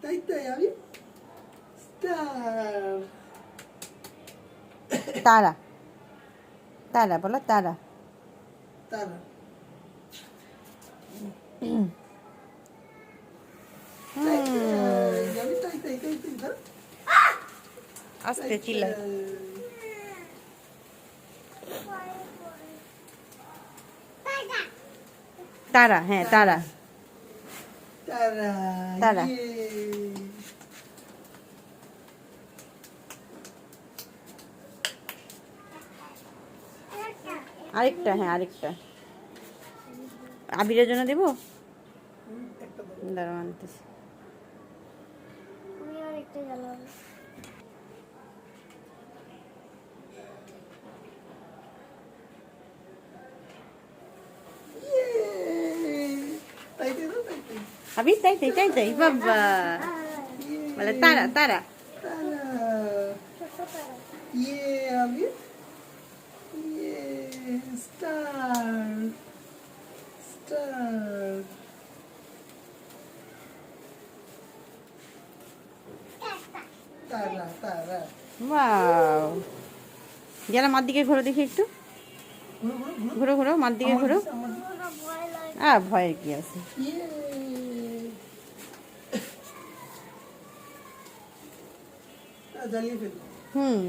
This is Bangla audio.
তাই তাই আমি স্টার। তারা, তারা বলো তারা। তারা। তাই তাই আমি তাই তাই তাই তাই ধর। আস্তে চিল্লায়। তারা, হ্যাঁ তারা। তারা। তারা। আরেকটা, হ্যাঁ আরেকটা। আবিরের জন্য দেবো, দাঁড়াও আনতেছি। আবির তাই তাই তাই তাই, বাবা বলে তারা তারা। আবির স্টার স্টার। তারা তারা। ওয়াও, যারা মার দিকে ঘোরো দেখি একটু, ঘুরো ঘুরো মার দিকে ঘুরো। ভয়ের কি আছে। জ্বালিয়ে ফেলি। হুম।